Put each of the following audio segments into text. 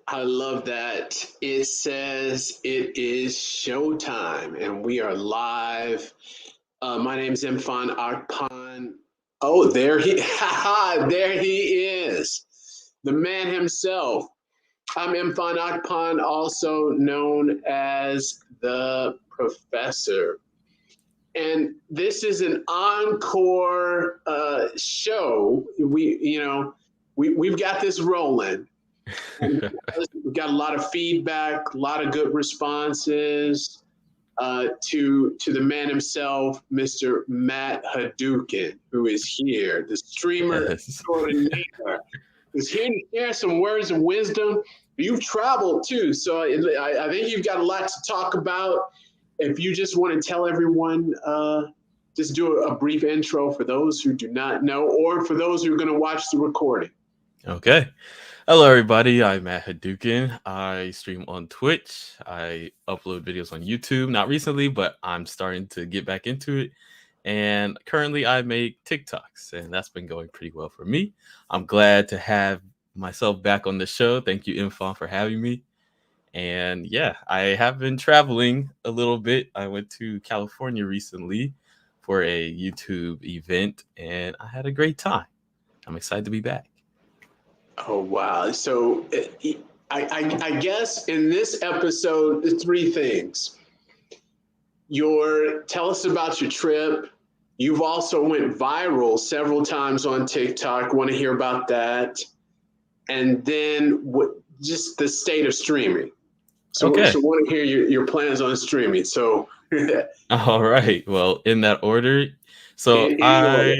I love that. It says it is showtime and we are live. My name is Mfon Akpan. Oh, there he, there he is, the man himself. I'm Mfon Akpan, also known as the Professor. And this is an encore show. We've got this rolling. We've got a lot of feedback, a lot of good responses to the man himself, Mr. Matthadouken, who is here, the streamer Yes. extraordinaire, who's here to share some words of wisdom. You've traveled too, so I think you've got a lot to talk about. If you just want to tell everyone, just do a brief intro for those who do not know, or for those who are going to watch the recording. Okay. Hello, everybody. I'm Matthadouken. I stream on Twitch. I upload videos on YouTube. Not recently, but I'm starting to get back into it. And currently, I make TikToks, and that's been going pretty well for me. I'm glad to have myself back on the show. Thank you, Mfon, for having me. And yeah, I have been traveling a little bit. I went to California recently for a YouTube event, and I had a great time. I'm excited to be back. Oh wow! So I guess in this episode, the three things. Tell us about your trip. You've also went viral several times on TikTok. Want to hear about that? And then just the state of streaming. So Okay. want to hear your plans on streaming. So All right. Well, in that order. So in order.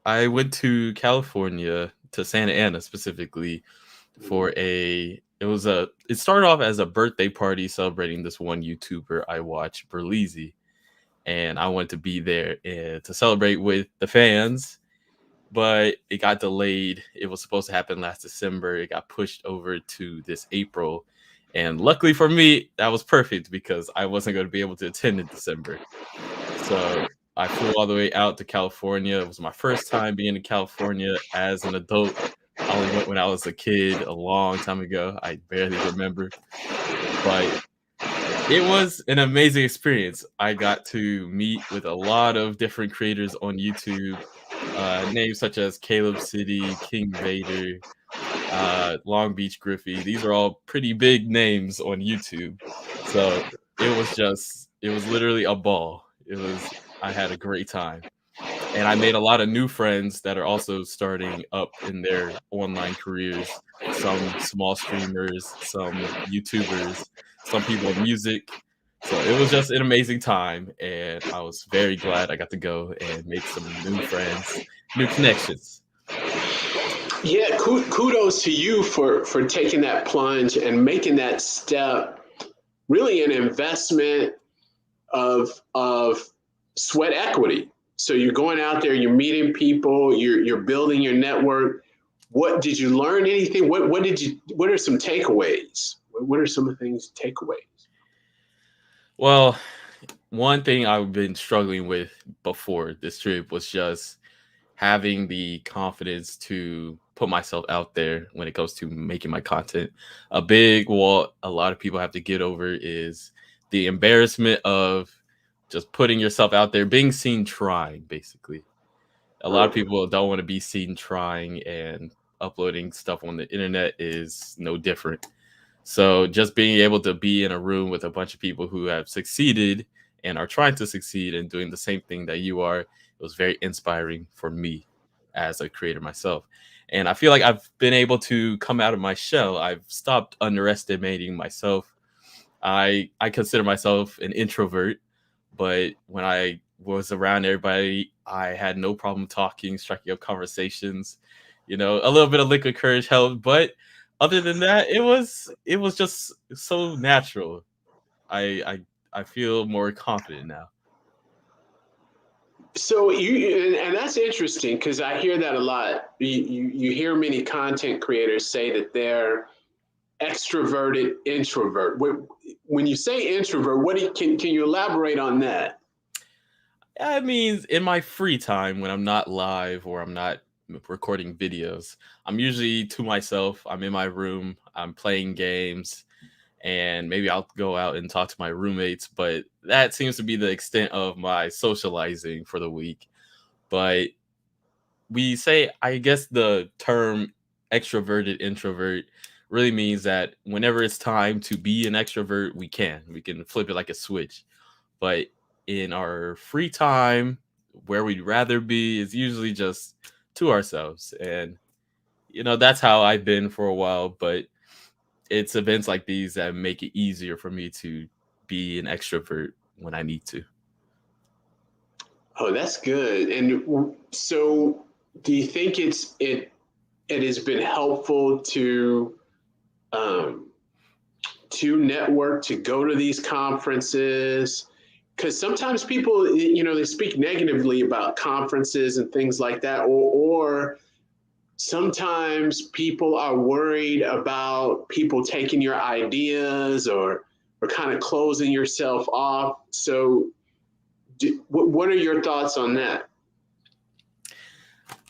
I went to California, to Santa Ana specifically, for it started off as a birthday party celebrating this one YouTuber I watch, Berleezy. And I wanted to be there to celebrate with the fans, but it got delayed. It was supposed to happen last December. It got pushed over to this April. And luckily for me, that was perfect because I wasn't going to be able to attend in December. So I flew all the way out to California. It was my first time being in California as an adult. I only went when I was a kid a long time ago. I barely remember. But it was an amazing experience. I got to meet with a lot of different creators on YouTube, names such as Caleb City, King Vader, Long Beach Griffey. These are all pretty big names on YouTube. So it was literally a ball. I had a great time. And I made a lot of new friends that are also starting up in their online careers. Some small streamers, some YouTubers, some people in music. So it was just an amazing time. And I was very glad I got to go and make some new friends, new connections. Yeah, kudos to you for taking that plunge and making that step. Really, an investment of sweat equity. So you're going out there, you're meeting people, you're building your network. What did you learn? Anything? What are some takeaways? What are some of the things takeaways? Well, one thing I've been struggling with before this trip was just having the confidence to put myself out there when it comes to making my content. A big wall a lot of people have to get over is the embarrassment of just putting yourself out there, being seen trying, basically. A lot of people don't want to be seen trying, and uploading stuff on the internet is no different. So just being able to be in a room with a bunch of people who have succeeded and are trying to succeed and doing the same thing that you are, it was very inspiring for me as a creator myself. And I feel like I've been able to come out of my shell. I've stopped underestimating myself. I consider myself an introvert, but when I was around everybody, I had no problem talking, striking up conversations. You know, a little bit of liquid courage helped, but other than that, it was just so natural. I feel more confident now. So and that's interesting because I hear that a lot. You hear many content creators say that they're extroverted introvert. When you say introvert, can you elaborate on that? I mean, in my free time when I'm not live or I'm not recording videos. I'm usually to myself. I'm in my room. I'm playing games, and maybe I'll go out and talk to my roommates. But that seems to be the extent of my socializing for the week. But we say, I guess the term extroverted introvert really means that whenever it's time to be an extrovert, we can flip it like a switch. But in our free time, where we'd rather be is usually just to ourselves. And, that's how I've been for a while. But it's events like these that make it easier for me to be an extrovert when I need to. Oh, that's good. And so, do you think it has been helpful um, to network, to go to these conferences? Because sometimes people, they speak negatively about conferences and things like that, or sometimes people are worried about people taking your ideas or kind of closing yourself off. So, what are your thoughts on that?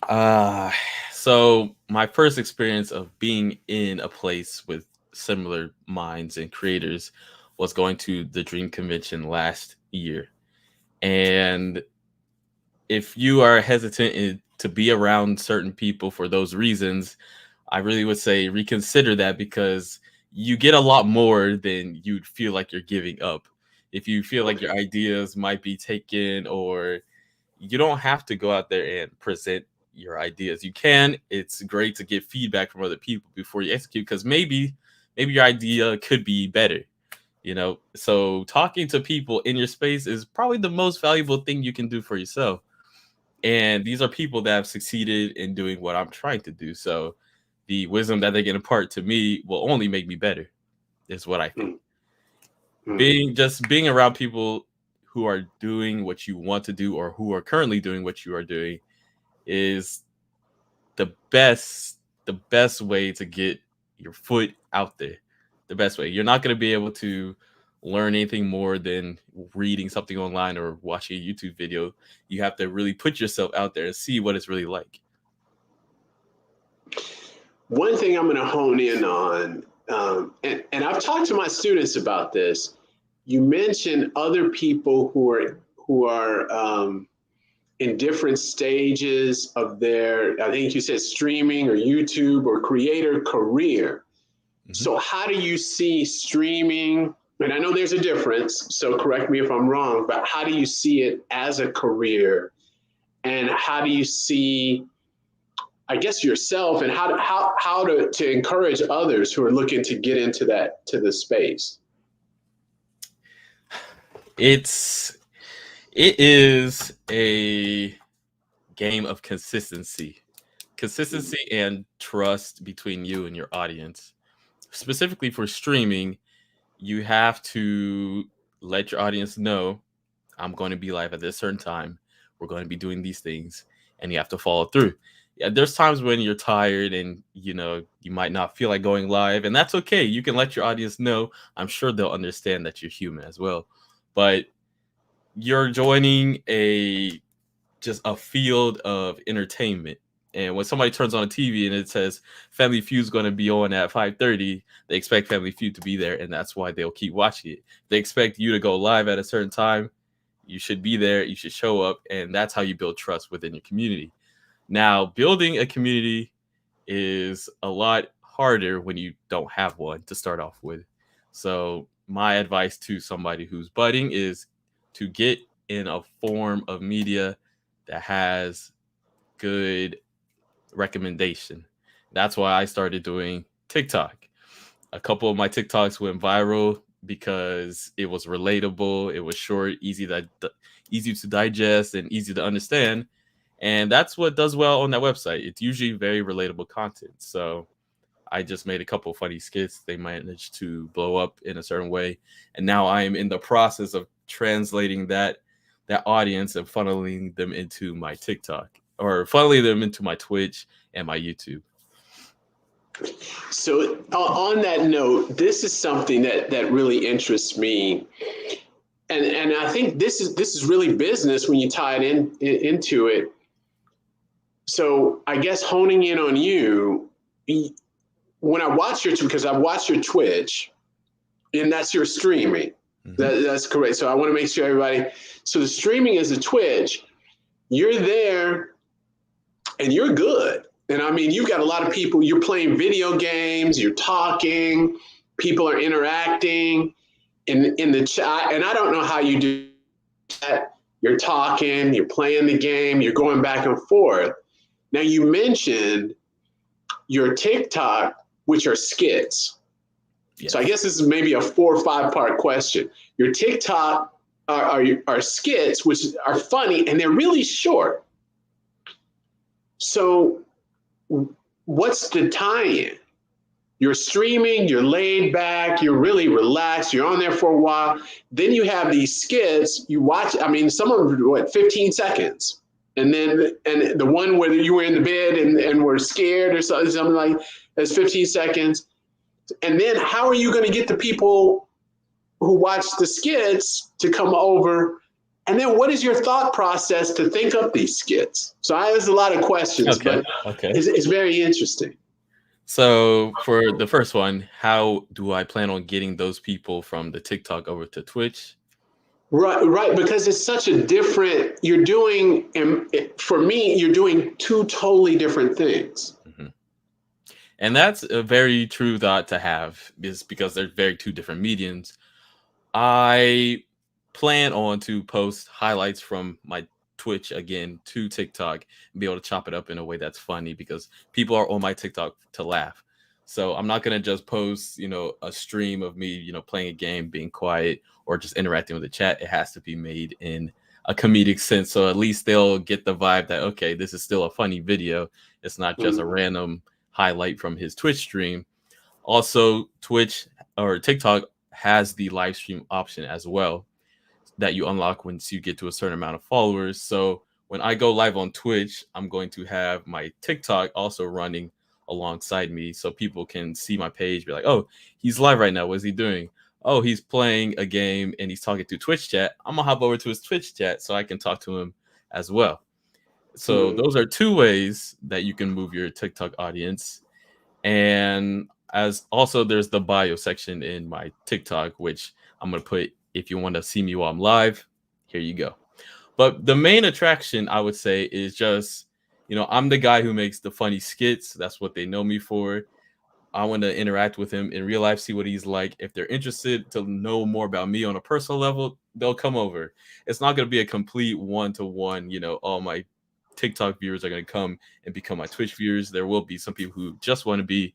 Uh, so my first experience of being in a place with similar minds and creators was going to the Dream Convention last year. And if you are hesitant to be around certain people for those reasons, I really would say reconsider that, because you get a lot more than you'd feel like you're giving up. If you feel like your Okay. ideas might be taken, or you don't have to go out there and present your ideas. You can. It's great to get feedback from other people before you execute, because maybe your idea could be better. So talking to people in your space is probably the most valuable thing you can do for yourself. And these are people that have succeeded in doing what I'm trying to do. So the wisdom that they can impart to me will only make me better, is what I think. Mm-hmm. Being around people who are doing what you want to do, or who are currently doing what you are doing, is the best way to get your foot out there. The best way. You're not going to be able to learn anything more than reading something online or watching a YouTube video. You have to really put yourself out there and see what it's really like. One thing I'm going to hone in on, and I've talked to my students about this. You mentioned other people who are in different stages of their, I think you said streaming or YouTube or creator career. Mhm. So how do you see streaming? And I know there's a difference, so correct me if I'm wrong, but how do you see it as a career? And how do you see, I guess, yourself, and how to encourage others who are looking to get into the space? It is a game of consistency and trust between you and your audience. Specifically for streaming, you have to let your audience know, I'm going to be live at this certain time. We're going to be doing these things, and you have to follow through. Yeah, there's times when you're tired and you might not feel like going live, and that's okay. You can let your audience know. I'm sure they'll understand that you're human as well. But you're joining a field of entertainment. And when somebody turns on a TV and it says Family Feud's going to be on at 5:30, they expect Family Feud to be there, and that's why they'll keep watching it. They expect you to go live at a certain time. You should be there. You should show up, and that's how you build trust within your community. Now, building a community is a lot harder when you don't have one to start off with. So, my advice to somebody who's budding is to get in a form of media that has good recommendation. That's why I started doing TikTok. A couple of my TikToks went viral because it was relatable, it was short, easy to digest, and easy to understand. And that's what does well on that website. It's usually very relatable content. So I just made a couple funny skits. They managed to blow up in a certain way. And now I am in the process of translating that audience and funneling them into my TikTok, or funneling them into my Twitch and my YouTube. So on that note, this is something that really interests me, and I think this is really business when you tie it into it. So I guess honing in on you, when I watch because I watch your Twitch, and that's your streaming. That's correct. So I want to make sure everybody. So the streaming is a Twitch. You're there, and you're good. And I mean, you've got a lot of people. You're playing video games. You're talking. People are interacting in the chat. And I don't know how you do that. You're talking. You're playing the game. You're going back and forth. Now you mentioned your TikTok, which are skits. Yes. So I guess this is maybe a 4 or 5 part question. Your TikTok are skits, which are funny, and they're really short. So what's the tie-in? You're streaming, you're laid back, you're really relaxed, you're on there for a while. Then you have these skits, you watch, I mean, some of them, 15 seconds. And then, and the one where you were in the bed and were scared or something like that's 15 seconds. And then how are you going to get the people who watch the skits to come over? And then what is your thought process to think up these skits? So there's a lot of questions, but it's very interesting. So for the first one, how do I plan on getting those people from the TikTok over to Twitch? Right, because it's such a different, you're doing, for me, you're doing 2 totally different things. And that's a very true thought to have, is because they're very 2 different mediums. I plan on to post highlights from my Twitch again to TikTok and be able to chop it up in a way that's funny, because people are on my TikTok to laugh. So I'm not going to just post, a stream of me, playing a game, being quiet, or just interacting with the chat. It has to be made in a comedic sense. So at least they'll get the vibe that, okay, this is still a funny video. It's not just a random highlight from his Twitch stream. Also, Twitch or TikTok has the live stream option as well that you unlock once you get to a certain amount of followers. So when I go live on Twitch, I'm going to have my TikTok also running alongside me, so people can see my page, be like, oh, he's live right now. What is he doing? Oh, he's playing a game and he's talking to Twitch chat. I'm gonna hop over to his Twitch chat so I can talk to him as well. So those are 2 ways that you can move your TikTok audience. And as also, there's the bio section in my TikTok, which I'm going to put, if you want to see me while I'm live, here you go. But the main attraction, I would say, is just, I'm the guy who makes the funny skits. That's what they know me for. I want to interact with him in real life, see what he's like. If they're interested to know more about me on a personal level, they'll come over. It's not going to be a complete one-to-one, all my TikTok viewers are going to come and become my Twitch viewers. There will be some people who just want to be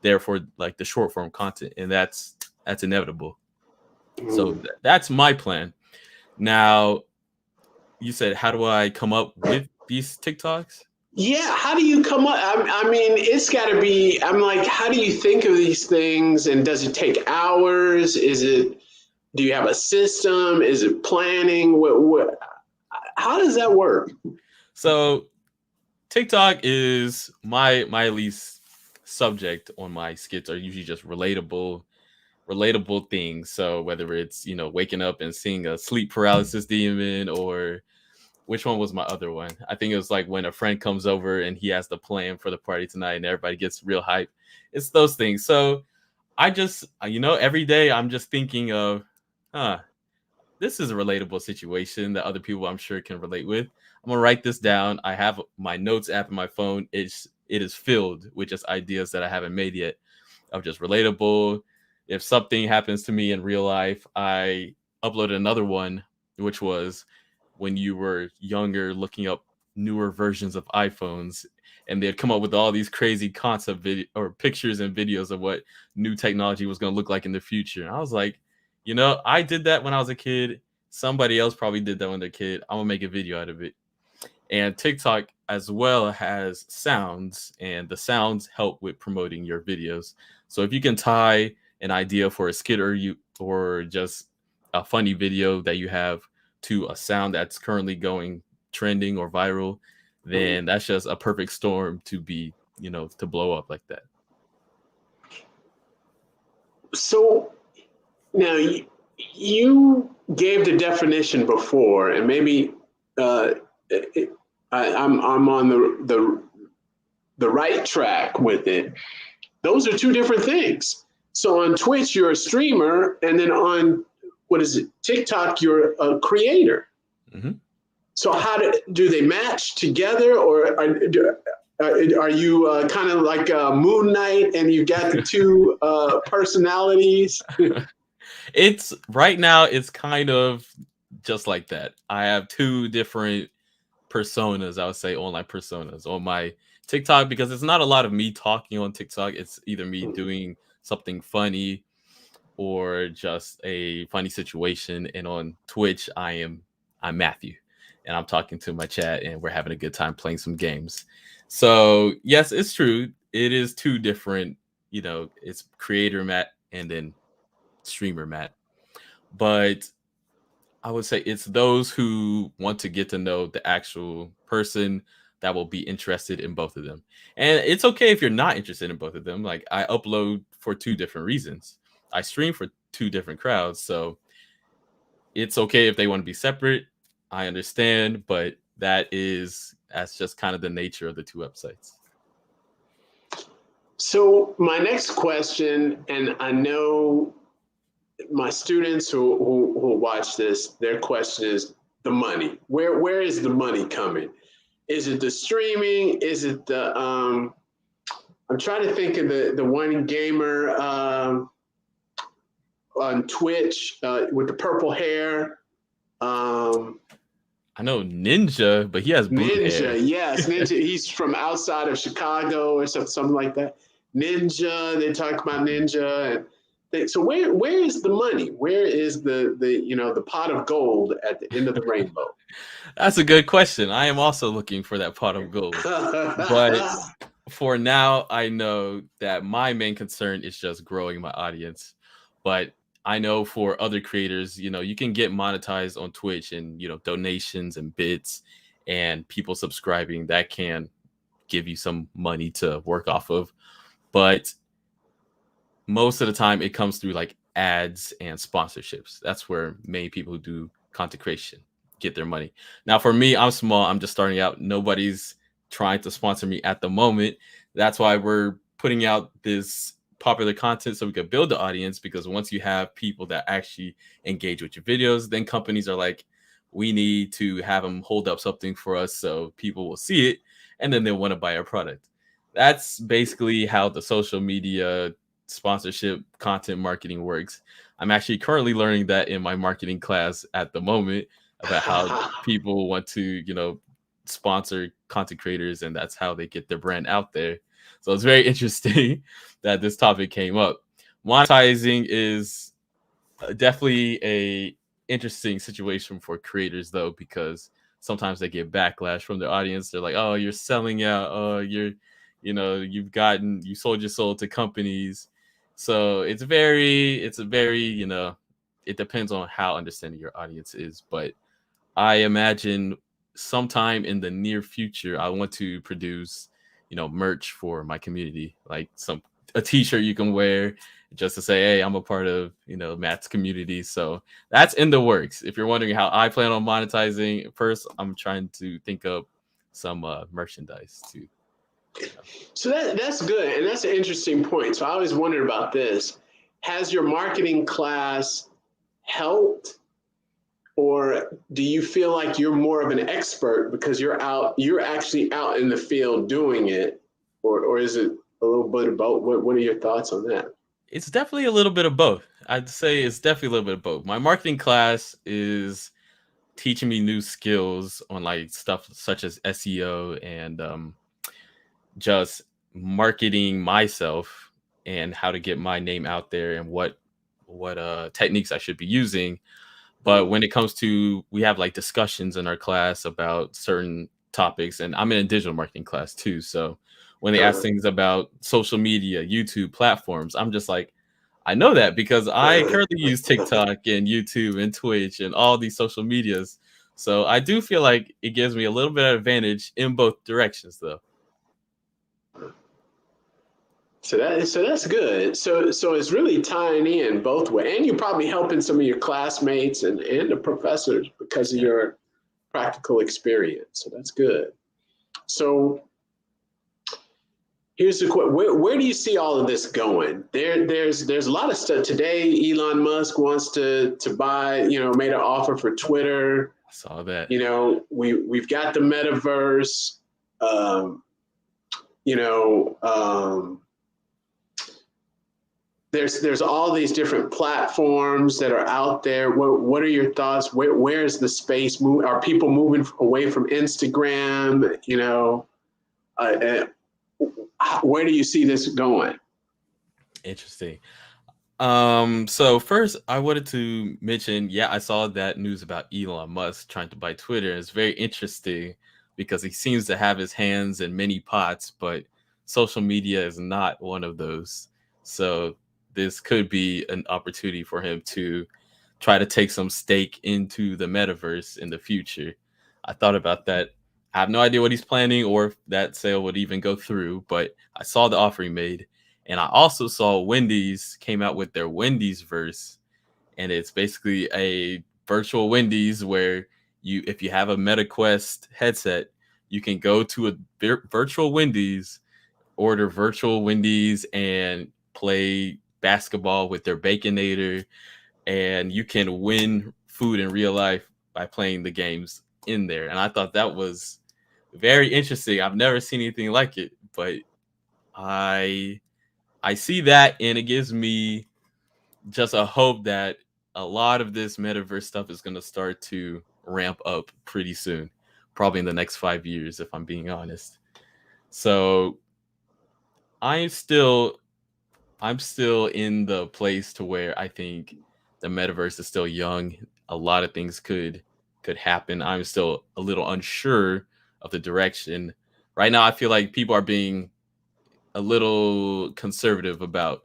there for like the short form content, and that's inevitable. So that's my plan. Now, you said, how do I come up with these TikToks? Yeah, how do you come up? I mean, it's got to be, I'm like, how do you think of these things? And does it take hours? Do you have a system? Is it planning? How does that work? So TikTok is my least subject on my skits are usually just relatable things. So whether it's, waking up and seeing a sleep paralysis demon, or which one was my other one? I think it was like when a friend comes over and he has the plan for the party tonight and everybody gets real hype. It's those things. So I just, every day I'm just thinking of, this is a relatable situation that other people I'm sure can relate with. I'm gonna write this down. I have my notes app in my phone. It is filled with just ideas that I haven't made yet of just relatable. If something happens to me in real life, I uploaded another one, which was when you were younger, looking up newer versions of iPhones, and they'd come up with all these crazy concept video or pictures and videos of what new technology was going to look like in the future. And I was like, I did that when I was a kid. Somebody else probably did that when they're a kid. I'm gonna make a video out of it. And TikTok as well has sounds, and the sounds help with promoting your videos. So if you can tie an idea for a skit or just a funny video that you have to a sound that's currently going trending or viral, then that's just a perfect storm to be, to blow up like that. So now you gave the definition before, and maybe I'm on the right track with it. Those are two different things. So on Twitch, you're a streamer, and then on what is it, TikTok, you're a creator. Mm-hmm. So how do they match together, or are you kind of like Moon Knight, and you got the two personalities? It's right now. It's kind of just like that. I have two different personas. I would say online personas on my TikTok, because it's not a lot of me talking on TikTok. It's either me doing something funny or just a funny situation. And on Twitch, I'm Matthew, and I'm talking to my chat, and we're having a good time playing some games. So yes, it's true. It is two different. It's creator Matt and then streamer Matt. But I would say it's those who want to get to know the actual person that will be interested in both of them. And it's okay if you're not interested in both of them. Like, I upload for two different reasons. I stream for two different crowds. So it's okay if they want to be separate. I understand, but that's just kind of the nature of the two websites. So my next question, and I know my students who watch this, their question is the money. Where is the money coming? Is it the streaming? Is it the I'm trying to think of the one gamer on Twitch with the purple hair. I know Ninja, but he has blue hair. Yes, Ninja. He's from outside of Chicago or something like that. Ninja. They talk about Ninja, and so where is the money? Where is the pot of gold at the end of the rainbow? That's a good question. I am also looking for that pot of gold, but for now, I know that my main concern is just growing my audience. But I know for other creators, you can get monetized on Twitch, and donations and bits and people subscribing, that can give you some money to work off of. But most of the time it comes through like ads and sponsorships. That's where many people who do content creation get their money. Now, for me, I'm small. I'm just starting out. Nobody's trying to sponsor me at the moment. That's why we're putting out this popular content, so we could build the audience, because once you have people that actually engage with your videos, then companies are like, we need to have them hold up something for us so people will see it, and then they'll want to buy our product. That's basically how the social media sponsorship content marketing works. I'm actually currently learning that in my marketing class at the moment, about how people want to sponsor content creators, and that's how they get their brand out there. So it's very interesting that this topic came up. Monetizing is definitely a interesting situation for creators, though, because sometimes they get backlash from their audience. They're like, "Oh, you're selling out. Oh, you sold your soul to companies." So it's a very, it depends on how understanding your audience is. But I imagine sometime in the near future, I want to produce, merch for my community, like a t-shirt you can wear just to say, hey, I'm a part of, Matt's community. So that's in the works. If you're wondering how I plan on monetizing, first, I'm trying to think of some merchandise too. So that's good. And that's an interesting point. So I always wondered about this. Has your marketing class helped, or do you feel like you're more of an expert because you're actually out in the field doing it, or is it a little bit of both? What are your thoughts on that? It's definitely a little bit of both. I'd say it's definitely a little bit of both. My marketing class is teaching me new skills on like stuff such as SEO and just marketing myself and how to get my name out there and what techniques I should be using. But when it comes to, we have like discussions in our class about certain topics, and I'm in a digital marketing class too. So when they ask things about social media, YouTube platforms, I'm just like, I know that because I currently use TikTok and YouTube and Twitch and all these social medias. So I do feel like it gives me a little bit of advantage in both directions, though. So that's good. So it's really tying in both ways, and you're probably helping some of your classmates and the professors because of your practical experience. So that's good. So here's the question: where do you see all of this going? There's a lot of stuff today. Elon Musk wants to buy, made an offer for Twitter. I saw that. We've got the metaverse. You know, there's all these different platforms that are out there. What are your thoughts? Where's the space move? Are people moving away from Instagram? Where do you see this going? Interesting. So first I wanted to mention, I saw that news about Elon Musk trying to buy Twitter. It's very interesting because he seems to have his hands in many pots, but social media is not one of those. So this could be an opportunity for him to try to take some stake into the metaverse in the future. I thought about that. I have no idea what he's planning or if that sale would even go through, but I saw the offer he made. And I also saw Wendy's came out with their Wendy's verse, and it's basically a virtual Wendy's where if you have a MetaQuest headset, you can go to a virtual Wendy's, order virtual Wendy's, and play basketball with their Baconator, and you can win food in real life by playing the games in there. And I thought that was very interesting. I've never seen anything like it, but I see that, and it gives me just a hope that a lot of this metaverse stuff is going to start to ramp up pretty soon, probably in the next 5 years, if I'm being honest. So I'm still in the place to where I think the metaverse is still young. A lot of things could happen. I'm still a little unsure of the direction. Right now, I feel like people are being a little conservative about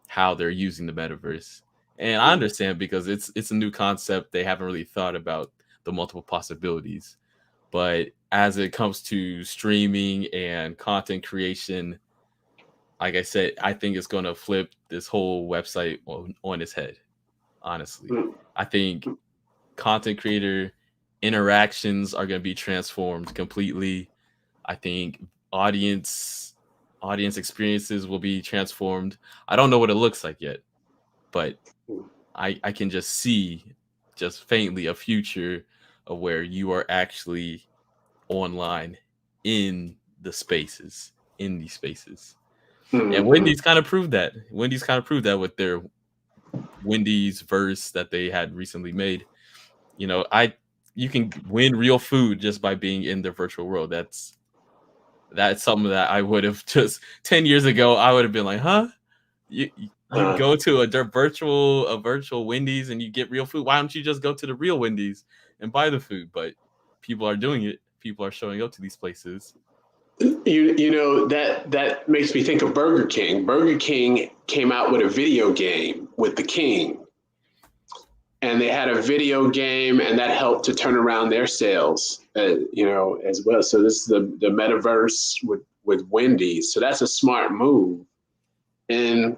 how they're using the metaverse. And I understand because it's a new concept. They haven't really thought about the multiple possibilities. But as it comes to streaming and content creation, like I said, I think it's going to flip this whole website on its head. Honestly, I think content creator interactions are going to be transformed completely. I think audience experiences will be transformed. I don't know what it looks like yet, but I can just see just faintly a future of where you are actually online in these spaces. And Wendy's kind of proved that. With their Wendy's verse that they had recently made. You can win real food just by being in their virtual world. That's something that I would have just 10 years ago. I would have been like, huh? You go to a virtual Wendy's and you get real food. Why don't you just go to the real Wendy's and buy the food? But people are doing it. People are showing up to these places. That makes me think of Burger King. Burger King came out with a video game with the King, and they had a video game, and that helped to turn around their sales, as well. So this is the metaverse with Wendy's. So that's a smart move. And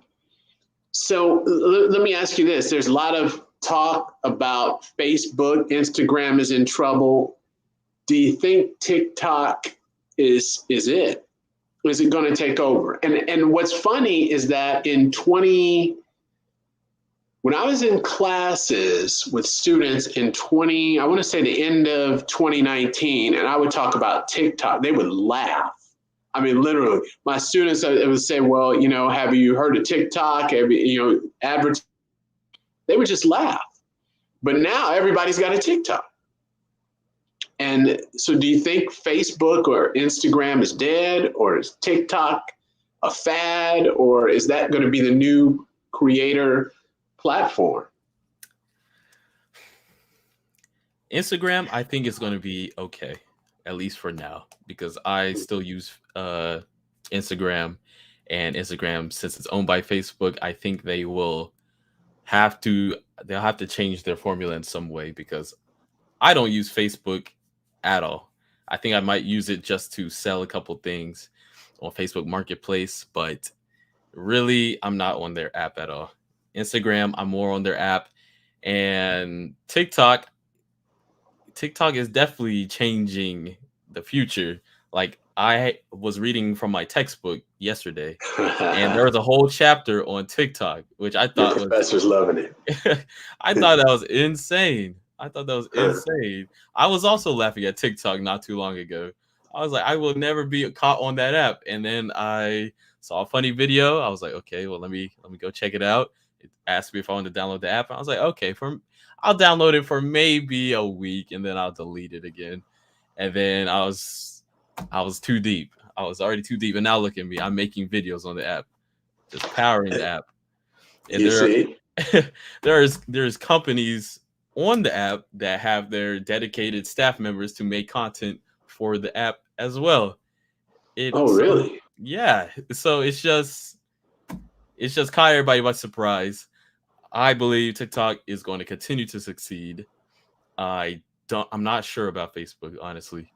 so let me ask you this: there's a lot of talk about Facebook, Instagram is in trouble. Do you think TikTok is it? Is it going to take over? And what's funny is that when I was in classes with students I want to say the end of 2019, and I would talk about TikTok, they would laugh. I mean, literally, my students would say, well, have you heard of TikTok? They would just laugh. But now everybody's got a TikTok. And so do you think Facebook or Instagram is dead, or is TikTok a fad, or is that going to be the new creator platform? Instagram, I think it's going to be okay, at least for now, because I still use Instagram, and Instagram, since it's owned by Facebook, I think they'll have to change their formula in some way, because I don't use Facebook at all. I think I might use it just to sell a couple things on Facebook Marketplace, but really, I'm not on their app at all. Instagram, I'm more on their app, and TikTok is definitely changing the future. Like I was reading from my textbook yesterday, and there was a whole chapter on TikTok, which I Your thought was professor's loving it. I thought that was insane. I thought that was insane. I was also laughing at TikTok not too long ago. I was like, I will never be caught on that app. And then I saw a funny video. I was like, okay, well let me go check it out. It asked me if I wanted to download the app. I was like, okay, I'll download it for maybe a week and then I'll delete it again. And then I was too deep. I was already too deep. And now look at me. I'm making videos on the app, just powering the app. And You there see? there's companies on the app that have their dedicated staff members to make content for the app as well. Oh, So really? yeah, so it's just caught everybody by surprise. I believe TikTok is going to continue to succeed. I'm not sure about Facebook, honestly.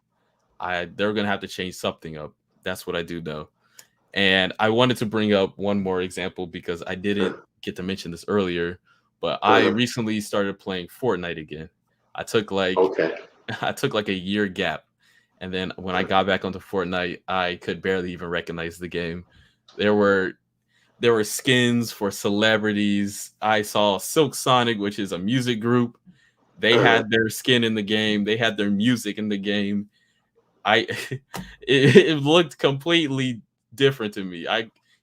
They're going to have to change something up. That's what I do know. And I wanted to bring up one more example because I didn't get to mention this earlier, but I Uh-huh. recently started playing Fortnite again. I took like Okay. I took like a year gap, and then when I got back onto Fortnite, I could barely even recognize the game. There were there were skins for celebrities. I saw Silk Sonic, which is a music group. They Uh-huh. had their skin in the game. They had their music in the game. I it looked completely different to me.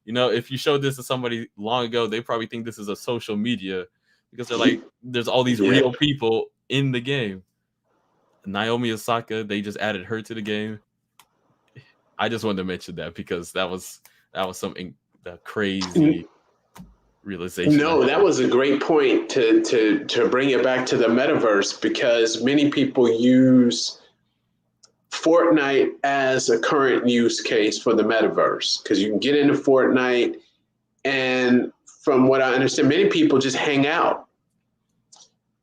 If you showed this to somebody long ago, they probably think this is a social media because they're like, there's all these Yeah. real people in the game. Naomi Osaka, they just added her to the game. I just wanted to mention that because that was something that crazy realization I No, that had. was a great point to bring it back to the metaverse because many people use Fortnite as a current use case for the metaverse because you can get into Fortnite and from what I understand, many people just hang out.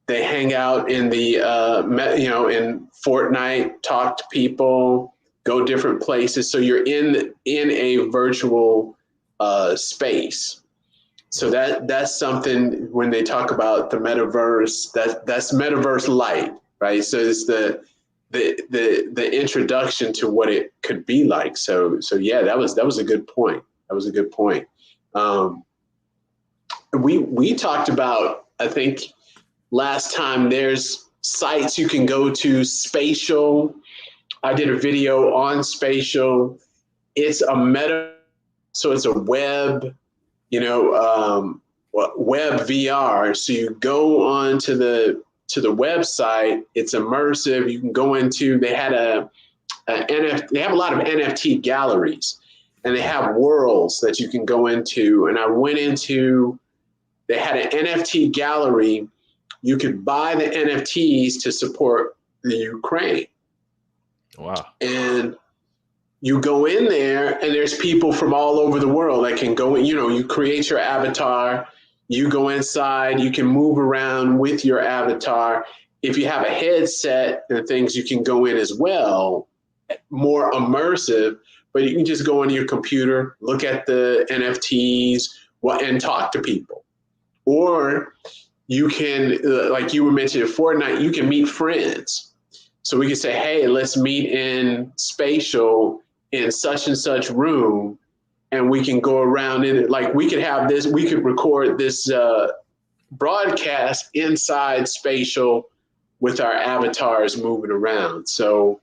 They hang out in the in Fortnite, talk to people, go different places. So you're in a virtual space. So that's something when they talk about the metaverse, that's metaverse light, right? So it's the introduction to what it could be like. So yeah, that was a good point. That was a good point. Um, we talked about, I think last time, there's sites you can go to, spatial. I did a video on spatial. It's a meta, so it's a web, web VR. So you go on to the website. It's immersive. You can go into. They had they have a lot of NFT galleries, and they have worlds that you can go into. And I went into. They had an NFT gallery. You could buy the NFTs to support the Ukraine. Wow. And you go in there and there's people from all over the world that can go in. You create your avatar, you go inside, you can move around with your avatar. If you have a headset and things, you can go in as well, more immersive, but you can just go on your computer, look at the NFTs, and talk to people. Or you can, like you were mentioning, Fortnite, you can meet friends. So we can say, hey, let's meet in spatial in such and such room, and we can go around in it. Like we could have this, we could record this broadcast inside spatial with our avatars moving around. So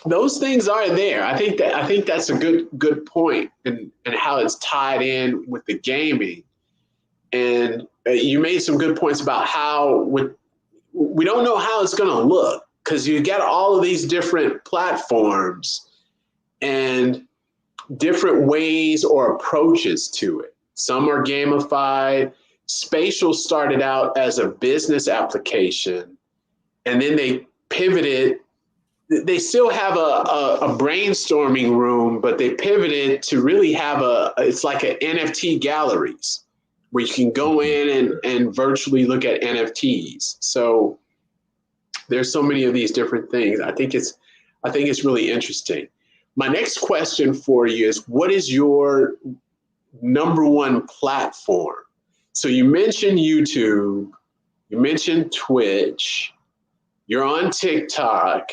those things are there. I think that's a good point, and how it's tied in with the gaming. And you made some good points about how we don't know how it's going to look because you get all of these different platforms and different ways or approaches to it. Some are gamified. Spatial started out as a business application, and then they pivoted. They still have a brainstorming room, but they pivoted to really have it's like an NFT galleries where you can go Mhm. in and virtually look at NFTs. So there's so many of these different things. I think it's really interesting. My next question for you is, what is your number one platform? So you mentioned YouTube, you mentioned Twitch, you're on TikTok.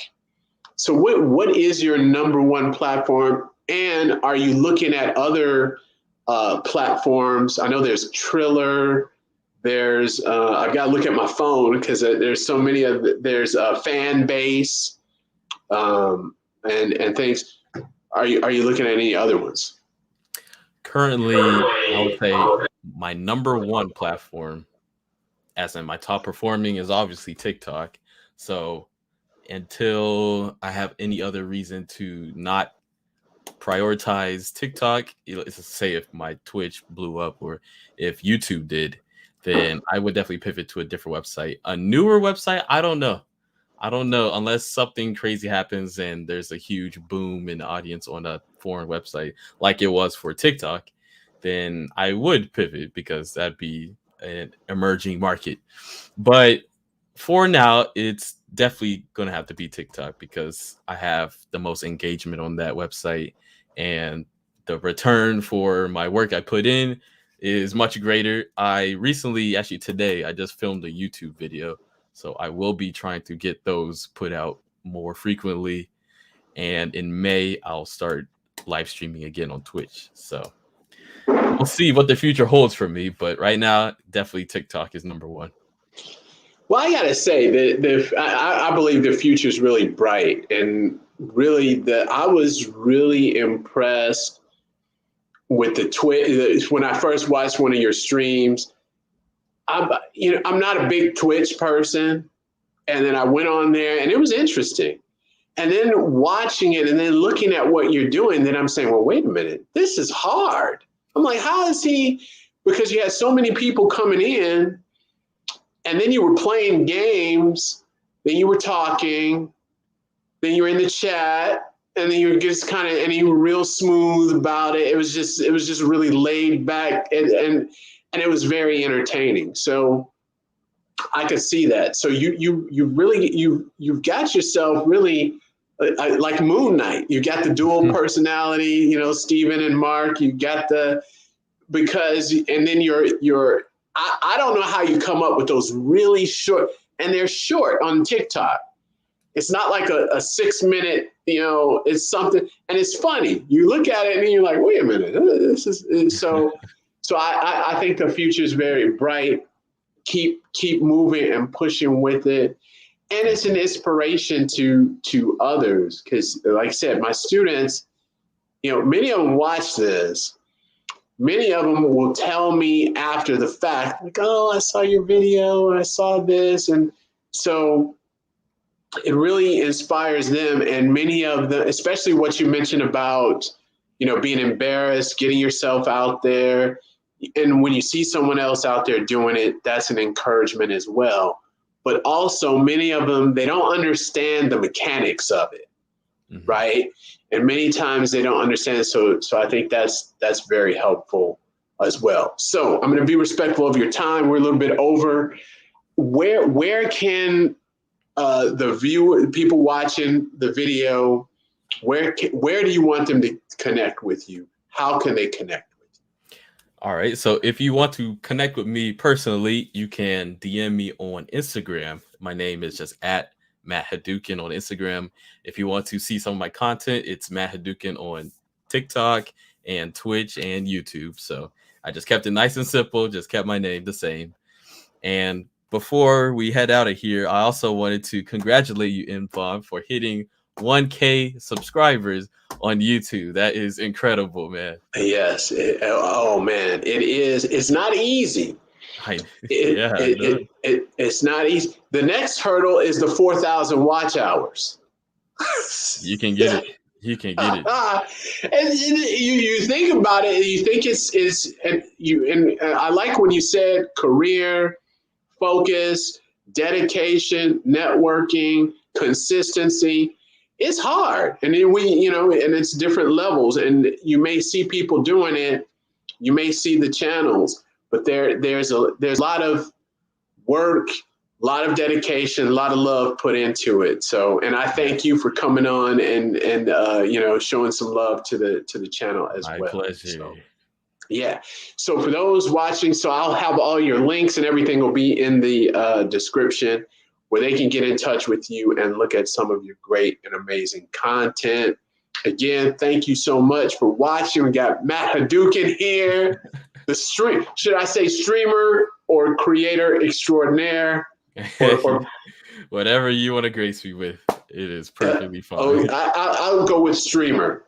So what is your number one platform? And are you looking at other platforms? I know there's Triller. There's I got to look at my phone because there's so many of there's a fan base and things. Are you looking at any other ones? Currently, I would say my number one platform, as in my top performing, is obviously TikTok. So until I have any other reason to not prioritize TikTok, let's just say if my Twitch blew up or if YouTube did, then I would definitely pivot to a different website. A newer website, I don't know. I don't know unless something crazy happens and there's a huge boom in the audience on a foreign website like it was for TikTok, then I would pivot because that'd be an emerging market. But for now, it's definitely going to have to be TikTok because I have the most engagement on that website, and the return for my work I put in is much greater. I recently, actually today, I just filmed a YouTube video, so I will be trying to get those put out more frequently. And in May, I'll start live streaming again on Twitch. So we'll see what the future holds for me. But right now, definitely TikTok is number one. Well, I gotta say that I believe the future is really bright, and really I was really impressed with the Twitch when I first watched one of your streams. I'm not a big Twitch person, and then I went on there, and it was interesting. And then watching it, and then looking at what you're doing, then I'm saying, well, wait a minute, this is hard. I'm like, how is he? Because you had so many people coming in. And then you were playing games, then you were talking, then you were in the chat, and then you were just kind of, and you were real smooth about it. It was just really laid back, and it was very entertaining. So I could see that. So you've got yourself really like Moon Knight. You got the dual personality, Steven and Mark. You got and then you're I don't know how you come up with those really short, and they're short on TikTok. It's not like a 6 minute, it's something, and it's funny. You look at it and you're like, wait a minute, this is so. So I think the future is very bright. Keep moving and pushing with it, and it's an inspiration to others because, like I said, my students, many of them watch this. Many of them will tell me after the fact, like, oh, I saw your video and I saw this. And so it really inspires them. And many of them, especially what you mentioned about, being embarrassed, getting yourself out there. And when you see someone else out there doing it, that's an encouragement as well. But also many of them, they don't understand the mechanics of it, right? And many times they don't understand. So I think that's very helpful as well. So I'm going to be respectful of your time. We're a little bit over. Where can people watching the video, where do you want them to connect with you? How can they connect with you? All right. So if you want to connect with me personally, you can DM me on Instagram. My name is just @Matthadouken on Instagram. If you want to see some of my content, it's Matthadouken on TikTok and Twitch and YouTube. So I just kept it nice and simple, just kept my name the same. And before we head out of here, I also wanted to congratulate you, Mfon, for hitting 1K subscribers on YouTube. That is incredible, man. Yes. Oh man, it is. It's not easy. It's not easy. The next hurdle is the 4,000 watch hours. You can get it. You can get it. And you think about it, and you think and I like when you said career, focus, dedication, networking, consistency. It's hard, and then and it's different levels, and you may see people doing it, you may see the channels, but there's a lot of work, a lot of dedication, a lot of love put into it. So, and I thank you for coming on and showing some love to the channel as well. My pleasure. So, yeah. So for those watching, so I'll have all your links and everything will be in the description. where they can get in touch with you and look at some of your great and amazing content. Again, thank you so much for watching. We got Matthadouken here, should I say streamer or creator extraordinaire? Or Whatever you want to grace me with, it is perfectly fine. I'll go with streamer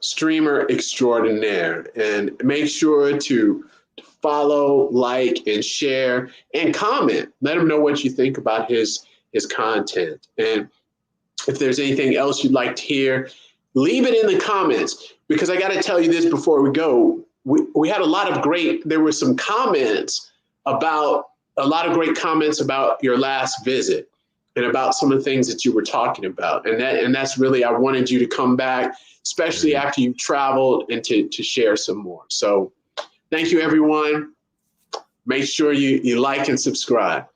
extraordinaire. And make sure to follow, like, and share, and comment. Let him know what you think about his content. And if there's anything else you'd like to hear, leave it in the comments, because I got to tell you this before we go. We had there were some comments about, a lot of great comments about your last visit and about some of the things that you were talking about. And that's really, I wanted you to come back, especially after you've traveled, and to share some more. So thank you, everyone. Make sure you like and subscribe.